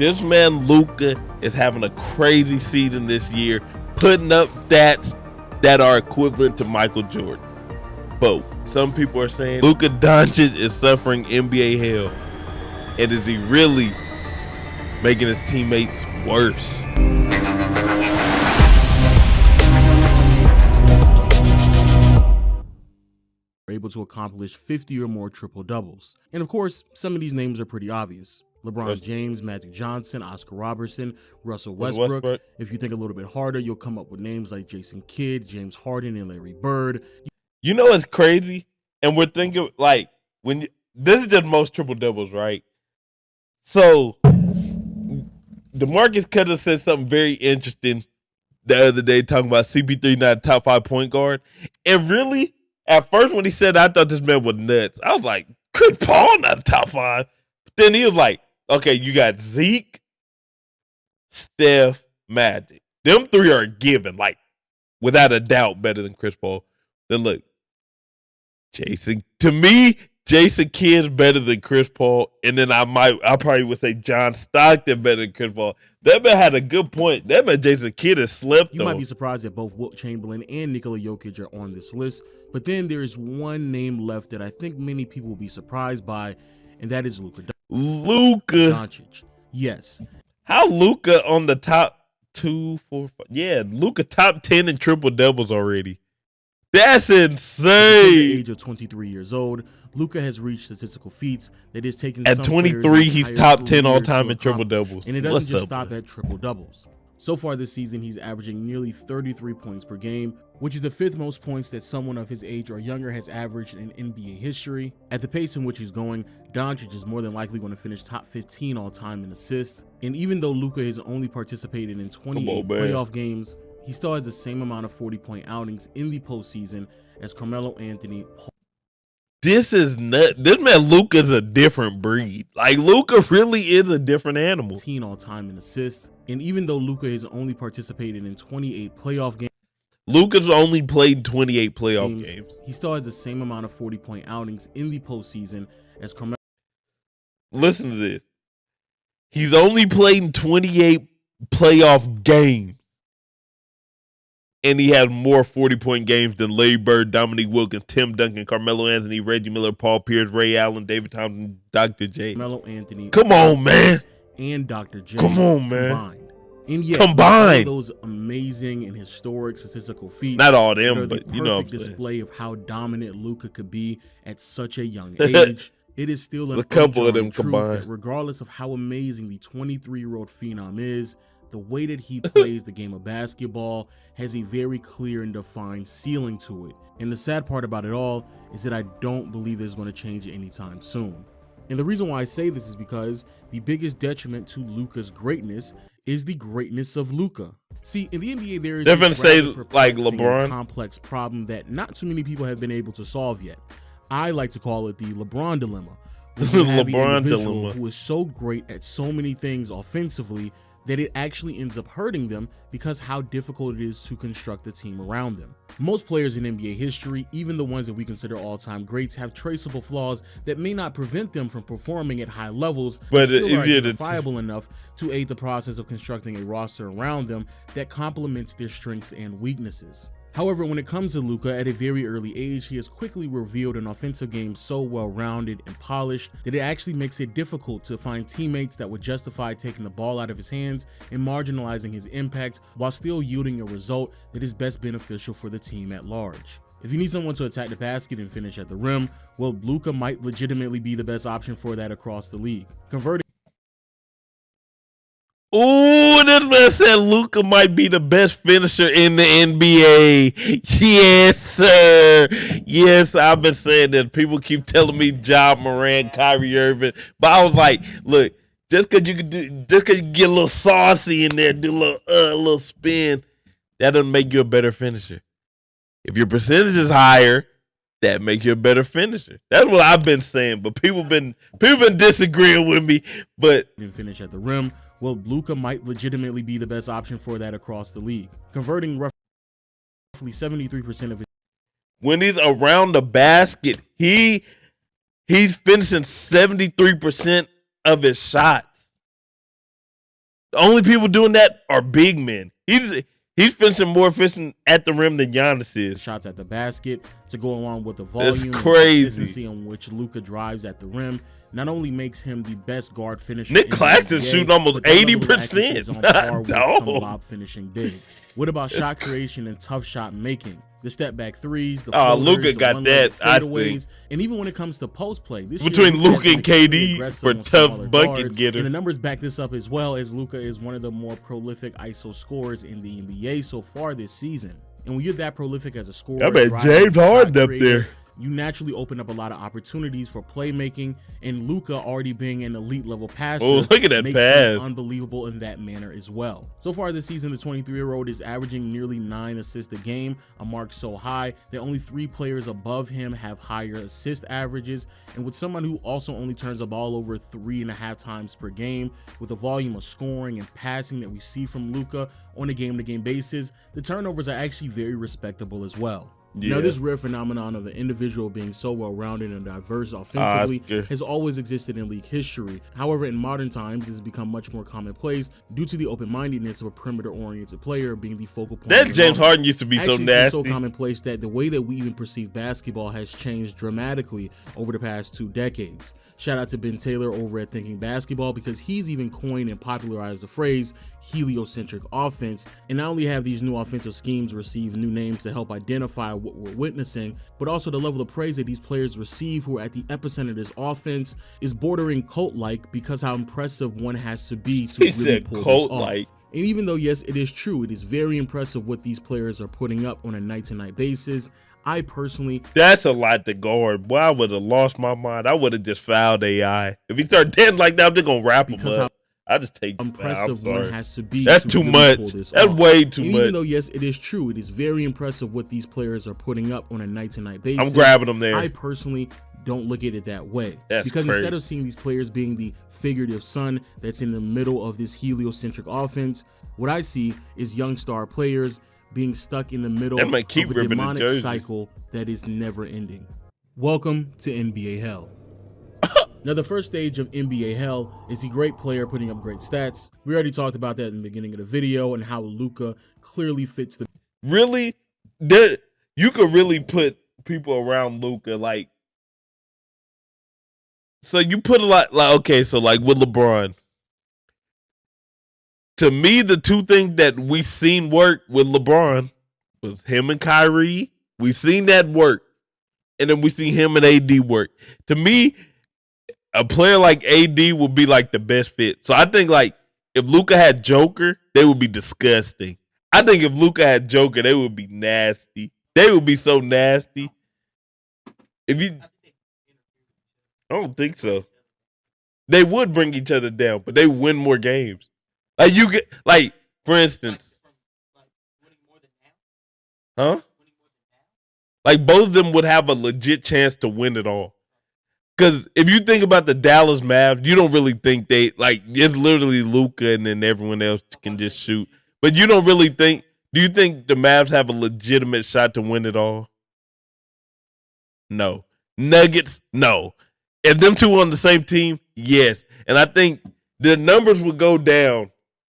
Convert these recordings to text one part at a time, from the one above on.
This man Luka is having a crazy season this year, putting up stats that are equivalent to Michael Jordan. But some people are saying Luka Doncic is suffering NBA hell. And is he really making his teammates worse? Able to accomplish 50 or more triple doubles. And of course, some of these names are pretty obvious. LeBron James, Magic Johnson, Oscar Robertson, Russell Westbrook. If you think a little bit harder, you'll come up with names like Jason Kidd, James Harden, and Larry Bird. You know it's crazy? And we're thinking like this is the most triple doubles, right? So DeMarcus Cousins said something very interesting the other day talking about CP3 not a top 5 point guard. And really, at first when he said that, I thought this man was nuts. I was like, Chris Paul not a top 5. But then he was like, okay, you got Zeke, Steph, Magic. Them three are given, like, without a doubt, better than Chris Paul. Then look, Jason Kidd's better than Chris Paul. And then I probably would say John Stockton better than Chris Paul. That man had a good point. That man Jason Kidd has slept You on. might be surprised that both Wilt Chamberlain and Nikola Jokic are on this list. But then there is one name left that I think many people will be surprised by, and that is Luka Doncic. Yes. How Luka on the top 2, 4, 5? Yeah, Luka top 10 in triple doubles already. That's insane. At the age of 23 years old, Luka has reached statistical feats that is taking at 23, he's top 10 all time in triple doubles. And it doesn't just stop at triple doubles. So far this season, he's averaging nearly 33 points per game, which is the 5th most points that someone of his age or younger has averaged in NBA history. At the pace in which he's going, Doncic is more than likely going to finish top 15 all time in assists. And even though Luka has only participated in 28 playoff games, he still has the same amount of 40-point outings in the postseason as Carmelo Anthony. This is nuts. This man Luka's a different breed. Like, Luka really is a different animal. 15 all time in assists. And even though Luka has only participated in 28 playoff games, Luka's only played 28 playoff games. He still has the same amount of 40-point outings in the postseason as Carmelo. Listen to this. He's only played in 28 playoff games. And he has more 40-point games than Larry Bird, Dominique Wilkins, Tim Duncan, Carmelo Anthony, Reggie Miller, Paul Pierce, Ray Allen, David Thompson, Dr. J. Carmelo Anthony. Come on, man. And Dr. J. Come on, man. Combined. And yet, combined. All those amazing and historic statistical feats. Not all them, but you know what I'm saying. Display of how dominant Luka could be at such a young age. It is still an couple of them truth combined. That regardless of how amazing the 23-year-old phenom is, the way that he plays the game of basketball has a very clear and defined ceiling to it. And the sad part about it all is that I don't believe there's going to change anytime soon. And the reason why I say this is because the biggest detriment to Luka's greatness is the greatness of Luka. See, in the NBA, there is this like LeBron complex problem that not too many people have been able to solve yet. I like to call it the LeBron dilemma. LeBron dilemma. Who is so great at so many things offensively that it actually ends up hurting them because how difficult it is to construct a team around them. Most players in NBA history, even the ones that we consider all-time greats, have traceable flaws that may not prevent them from performing at high levels, but still are identifiable enough to aid the process of constructing a roster around them that complements their strengths and weaknesses. However, when it comes to Luka, at a very early age, he has quickly revealed an offensive game so well-rounded and polished that it actually makes it difficult to find teammates that would justify taking the ball out of his hands and marginalizing his impact while still yielding a result that is best beneficial for the team at large. If you need someone to attack the basket and finish at the rim, well, Luka might legitimately be the best option for that across the league. Ooh, this man said Luka might be the best finisher in the NBA. Yes, sir. Yes, I've been saying that. People keep telling me Ja Morant, Kyrie Irving, but I was like, look, just cause you get a little saucy in there, do a little spin, that doesn't make you a better finisher. If your percentage is higher, that makes you a better finisher. That's what I've been saying, but people been disagreeing with me. But finish at the rim, well, Luka might legitimately be the best option for that across the league, converting roughly 73% of it. When he's around the basket, he's finishing 73% of his shots. The only people doing that are big men. He's finishing more efficient at the rim than Giannis is. Shots at the basket to go along with the volume That's and crazy. consistency in which Luka drives at the rim not only makes him the best guard finisher. Nick Claxton shooting almost 80%. On par with some lob finishing bigs. What about shot creation and tough shot making? The step back threes, the floaters, Luka got that, fadeaways, and even when it comes to post play, this between year, Luka and KD for tough bucket getter. And the numbers back this up as well, as Luka is one of the more prolific ISO scorers in the NBA so far this season. And when you're that prolific as a scorer, I bet James Harden up there. You naturally open up a lot of opportunities for playmaking, and Luka already being an elite level passer, look at that makes pass. him unbelievable in that manner as well. So far this season, the 23-year-old is averaging nearly 9 assists a game, a mark so high that only 3 players above him have higher assist averages. And with someone who also only turns the ball over 3.5 times per game, with the volume of scoring and passing that we see from Luka on a game-to-game basis, the turnovers are actually very respectable as well. Yeah. Now, this rare phenomenon of an individual being so well-rounded and diverse offensively has always existed in league history. However, in modern times, it has become much more commonplace due to the open-mindedness of a perimeter-oriented player being the focal point. That James Harden used to be so nasty. It's so commonplace that the way that we even perceive basketball has changed dramatically over the past 2 decades. Shout out to Ben Taylor over at Thinking Basketball, because he's even coined and popularized the phrase heliocentric offense. And not only have these new offensive schemes received new names to help identify what we're witnessing, but also the level of praise that these players receive who are at the epicenter of this offense is bordering cult-like, because how impressive one has to be to really pull this off. And even though, yes, it is true, it is very impressive what these players are putting up on a night-to-night basis, I personally... That's a lot to guard. Boy, I would have lost my mind. I would have just fouled AI. If he started dancing like that, I'm just going to wrap him up. I just take impressive one has to be. That's too much. That's way too much. Even though, yes, it is true, it is very impressive what these players are putting up on a night-to-night basis. I'm grabbing them there. I personally don't look at it that way. That's crazy. Instead of seeing these players being the figurative sun that's in the middle of this heliocentric offense, what I see is young star players being stuck in the middle of a demonic cycle that is never ending. Welcome to NBA Hell. Now, the first stage of NBA Hell is the great player putting up great stats. We already talked about that in the beginning of the video and how Luka clearly fits the... Really? You could really put people around Luka, like... So you put a lot... Like, okay, so like with LeBron. To me, the two things that we seen work with LeBron was him and Kyrie. We seen that work. And then we see him and AD work. To me... A player like AD would be like the best fit. So I think like if Luka had Joker, they would be disgusting. I think if Luka had Joker, they would be nasty. They would be so nasty. I don't think so. They would bring each other down, but they win more games. Like you get like, for instance. Huh? Like both of them would have a legit chance to win it all. Because if you think about the Dallas Mavs, you don't really think they, like, it's literally Luka and then everyone else can just shoot. But you don't really think, do you think the Mavs have a legitimate shot to win it all? No. Nuggets? No. If them two on the same team? Yes. And I think their numbers would go down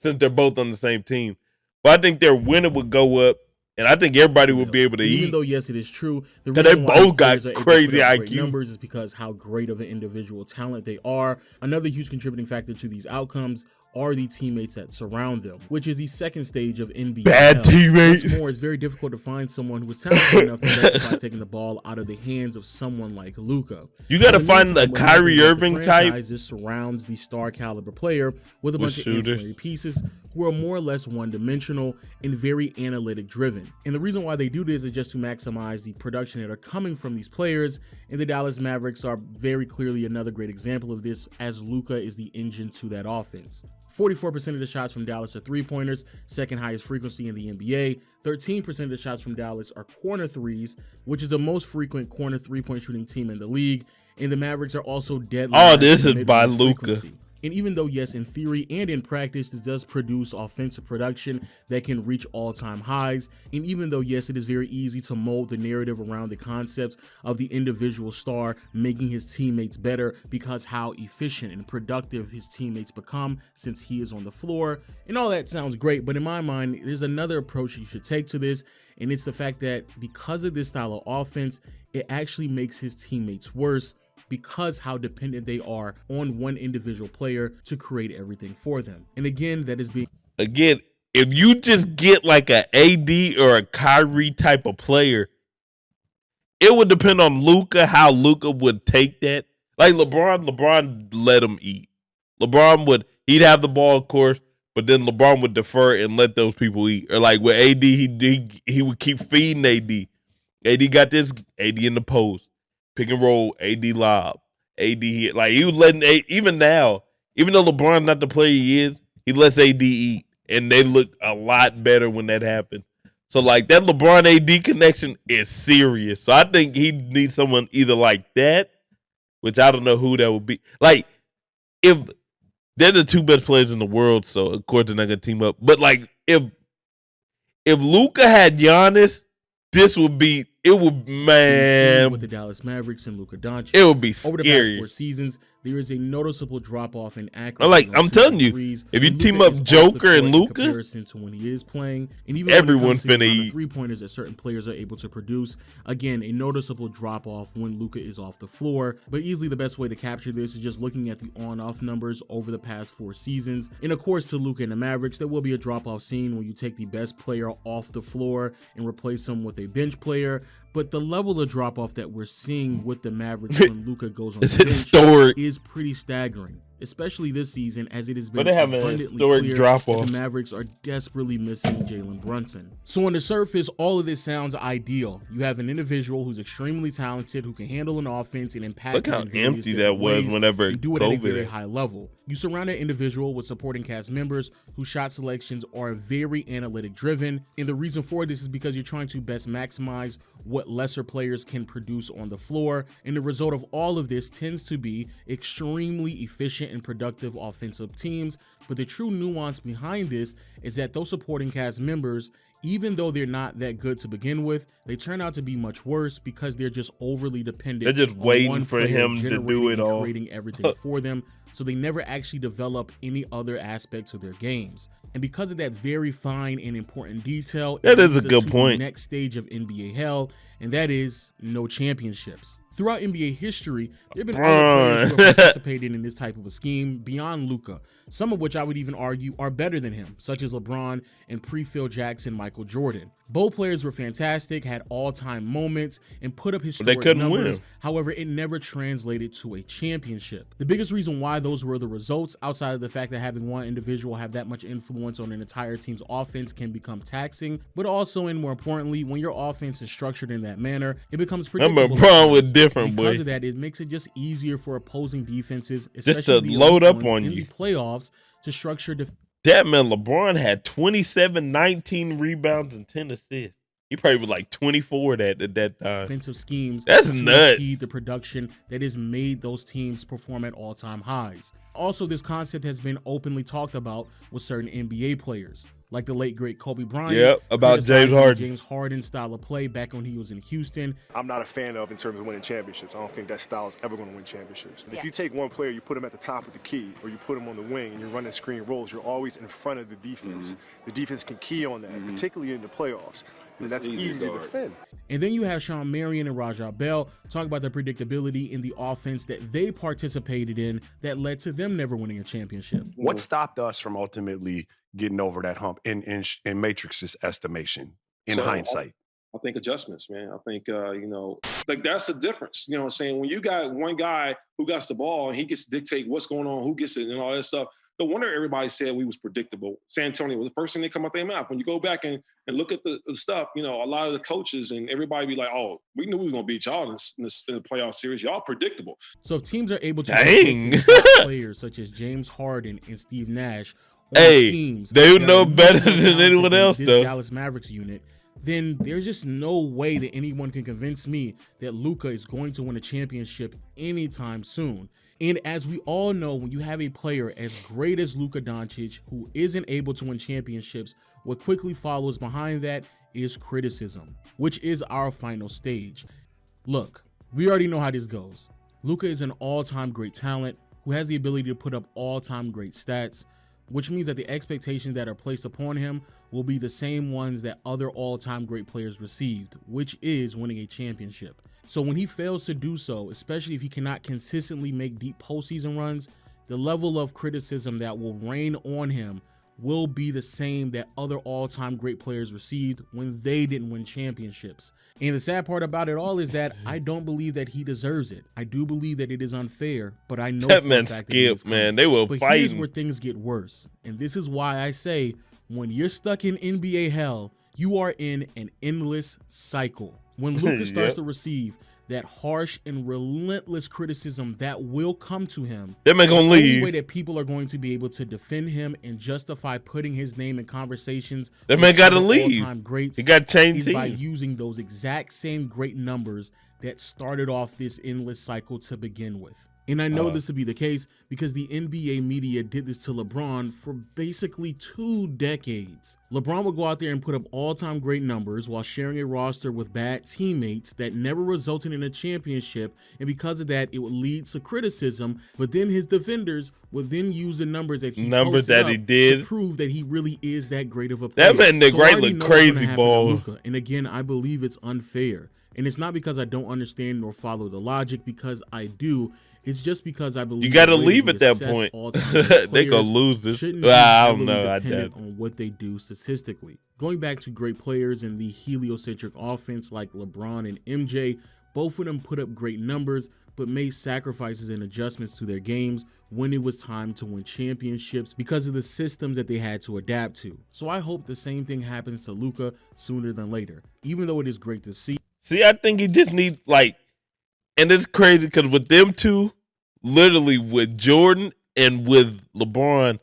since they're both on the same team. But I think their winning would go up. And I think everybody will be able to eat. Even though, yes, it is true, the reason why they both got crazy IQ numbers is because how great of an individual talent they are. Another huge contributing factor to these outcomes are the teammates that surround them, which is the second stage of NBA. Bad teammates. What's more, it's very difficult to find someone who is talented enough to justify taking the ball out of the hands of someone like Luka. You got to find a Kyrie Irving type. This surrounds the star caliber player with a bunch of ancillary pieces who are more or less one-dimensional and very analytic driven. And the reason why they do this is just to maximize the production that are coming from these players, and the Dallas Mavericks are very clearly another great example of this, as Luka is the engine to that offense. 44% of the shots from Dallas are three-pointers, second highest frequency in the NBA. 13% of the shots from Dallas are corner threes, which is the most frequent corner three-point shooting team in the league. And the Mavericks are also dead last. Oh, this is by Luka. And even though, yes, in theory and in practice, this does produce offensive production that can reach all-time highs, and even though, yes, it is very easy to mold the narrative around the concept of the individual star making his teammates better because how efficient and productive his teammates become since he is on the floor, and all that sounds great, but in my mind, there's another approach you should take to this, and it's the fact that because of this style of offense, it actually makes his teammates worse because how dependent they are on one individual player to create everything for them. And again, that is being... Again, if you just get like a AD or a Kyrie type of player, it would depend on Luka, how Luka would take that. Like LeBron let him eat. He'd have the ball, of course, but then LeBron would defer and let those people eat. Or like with AD, he would keep feeding AD. AD got this, AD in the post. Pick and roll, AD lob, AD here. Like he was letting even now, even though LeBron's not the player he is, he lets AD eat, and they look a lot better when that happens. So like that LeBron AD connection is serious. So I think he needs someone either like that, which I don't know who that would be. Like if they're the two best players in the world, so of course they're not gonna team up. But like if Luka had Giannis, this would be. It would, man. With the Dallas Mavericks and Luka Doncic, it would be over the past 4 seasons, there is a noticeable drop off in accuracy. Like I'm telling you, if you team up Joker and Luka, comparison to when he is playing, and even everyone's finna eat 3-pointers that certain players are able to produce. Again, a noticeable drop off when Luka is off the floor. But easily the best way to capture this is just looking at the on-off numbers over the past 4 seasons. And of course, to Luka and the Mavericks, there will be a drop off scene when you take the best player off the floor and replace him with a bench player. But the level of drop-off that we're seeing with the Mavericks when Luka goes on the bench is pretty staggering, especially this season, as it has been abundantly clear that the Mavericks are desperately missing Jalen Brunson. So on the surface, all of this sounds ideal. You have an individual who's extremely talented, who can handle an offense and impact. Look how empty that was whenever and do it at a very high level. You surround that individual with supporting cast members whose shot selections are very analytic driven, and the reason for this is because you're trying to best maximize what lesser players can produce on the floor, and the result of all of this tends to be extremely efficient and productive offensive teams. But the true nuance behind this is that those supporting cast members, even though they're not that good to begin with, they turn out to be much worse because they're just overly dependent. They're just waiting for him to do it all, creating everything for them. So they never actually develop any other aspects of their games. And because of that very fine and important detail, that is a good point. The next stage of NBA hell, and that is no championships. Throughout NBA history, there have been other players who have participated in this type of a scheme beyond Luka, some of which I would even argue are better than him, such as LeBron and pre-Phil Jackson Michael Jordan. Both players were fantastic, had all-time moments, and put up historic numbers. However, it never translated to a championship. The biggest reason why those were the results, outside of the fact that having one individual have that much influence on an entire team's offense can become taxing, but also, and more importantly, when your offense is structured in that manner, it becomes predictable. Because of that, it makes it just easier for opposing defenses, especially just to load up on in you the playoffs, to structure that man. LeBron had 27, 19 rebounds and 10 assists. He probably was like 24 at that time. Defensive schemes. That's nuts. The production that has made those teams perform at all-time highs. Also, this concept has been openly talked about with certain NBA players, like the late great Kobe Bryant. About James Harden style of play back when he was in Houston. I'm not a fan of in terms of winning championships. I don't think that style is ever going to win championships. If you take one player, you put him at the top of the key, or you put him on the wing, and you're running screen rolls, you're always in front of the defense. The defense can key on that, particularly in the playoffs. And that's easy to defend. And then you have Sean Marion and Rajah Bell talk about the predictability in the offense that they participated in that led to them never winning a championship. What stopped us from ultimately getting over that hump in Matrix's estimation, in hindsight? I think adjustments, man. I think, like that's the difference. You know what I'm saying? When you got one guy who gets the ball and he gets to dictate what's going on, who gets it and all that stuff, no wonder everybody said we was predictable. San Antonio was the first thing that come out their mouth. When you go back and look at the stuff, a lot of the coaches and everybody be like, oh, we knew we were going to beat y'all in the playoff series. Y'all predictable. So if teams are able to players such as James Harden and Steve Nash on teams, they know better than anyone else, though. Dallas Mavericks unit, then there's just no way that anyone can convince me that Luka is going to win a championship anytime soon. And as we all know, when you have a player as great as Luka Doncic, who isn't able to win championships, what quickly follows behind that is criticism, which is our final stage. Look, we already know how this goes. Luka is an all-time great talent who has the ability to put up all-time great stats, which means that the expectations that are placed upon him will be the same ones that other all-time great players received, which is winning a championship. So when he fails to do so, especially if he cannot consistently make deep postseason runs, the level of criticism that will rain on him will be the same that other all-time great players received when they didn't win championships. And the sad part about it all is that I don't believe that he deserves it. I do believe that it is unfair, but I know That for man a fact that it is Skip, man. coming. They were But fighting. here's where things get worse. And this is why I say when you're stuck in NBA hell, you are in an endless cycle. When Luka starts to receive that harsh and relentless criticism that will come to him, That man gonna the only leave. way that people are going to be able to defend him and justify putting his name in conversations That with man gotta other leave. all-time greats He got changed is by teams. using those exact same great numbers that started off this endless cycle to begin with. And I know this will be the case because the NBA media did this to LeBron for basically 2 decades. LeBron would go out there and put up all-time great numbers while sharing a roster with bad teammates that never resulted in a championship, and because of that, it would lead to criticism, but then his defenders would then use the numbers that he posted that he up did. to prove that he really is that great of a player. That man, the So I great already look know what's gonna crazy happen to ball. Luka. And again, I believe it's unfair. And it's not because I don't understand nor follow the logic, because I do. It's just because I believe You got to the way leave we at that assess point. all-time great They gonna players lose this. shouldn't Well, be I don't heavily know. I dependent doubt. on what they do statistically. Going back to great players in the heliocentric offense like LeBron and MJ, both of them put up great numbers, but made sacrifices and adjustments to their games when it was time to win championships because of the systems that they had to adapt to. So I hope the same thing happens to Luka sooner than later, even though it is great to see. See, I think he just needs and it's crazy because with them two, literally with Jordan and with LeBron,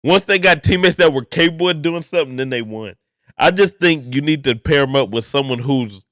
once they got teammates that were capable of doing something, then they won. I just think you need to pair them up with someone who's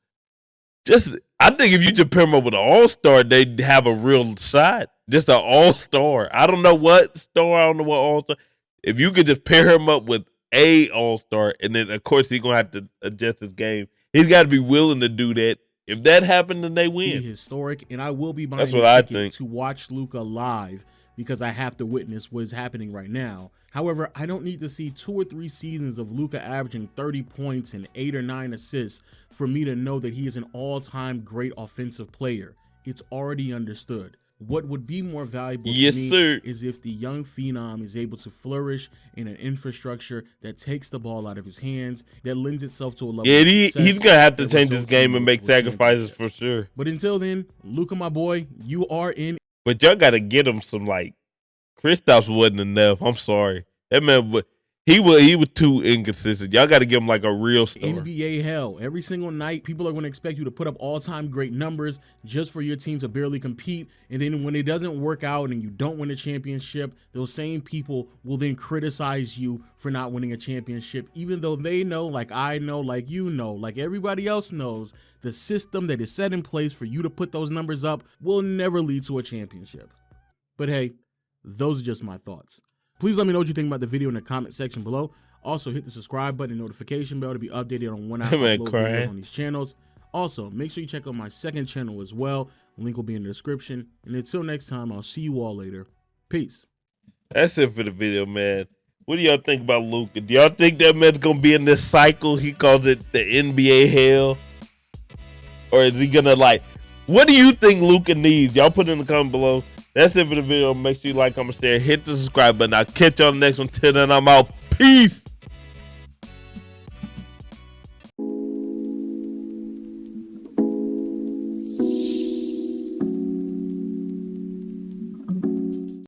I think if you just pair them up with an all-star, they'd have a real shot. Just an all-star. I don't know what star, I don't know what all-star. If you could just pair him up with a all-star, and then, of course, he's going to have to adjust his game. He's got to be willing to do that. If that happened, then they Be win. historic, and I will be buying That's a what I ticket think. to watch Luka live because I have to witness what is happening right now. However, I don't need to see 2 or 3 seasons of Luka averaging 30 points and 8 or 9 assists for me to know that he is an all-time great offensive player. It's already understood. What would be more valuable Yes, to me sir. is if the young phenom is able to flourish in an infrastructure that takes the ball out of his hands, that lends itself to a level Yeah, of he's success going to have to that change his results in game and make multiple sacrifices for championships. sure. But until then, Luka, my boy, you are in But y'all got to get him some, Kristaps wasn't enough. I'm sorry. That man, he was too inconsistent. Y'all got to give him a real star. NBA hell. Every single night, people are going to expect you to put up all-time great numbers just for your team to barely compete. And then when it doesn't work out and you don't win a championship, those same people will then criticize you for not winning a championship, even though they know, like I know, like you know, like everybody else knows, the system that is set in place for you to put those numbers up will never lead to a championship. But hey, those are just my thoughts. Please let me know what you think about the video in the comment section below. Also, hit the subscribe button and notification bell to be updated on when I upload videos on these channels. Also, make sure you check out my second channel as well. The link will be in the description. And until next time, I'll see you all later. Peace. That's it for the video, man. What do y'all think about Luka? Do y'all think that man's going to be in this cycle? He calls it the NBA hell. Or is he going to what do you think Luka needs? Y'all put it in the comment below. That's it for the video. Make sure you like, comment, share, hit the subscribe button. I'll catch y'all on the next one. Till then, I'm out. Peace.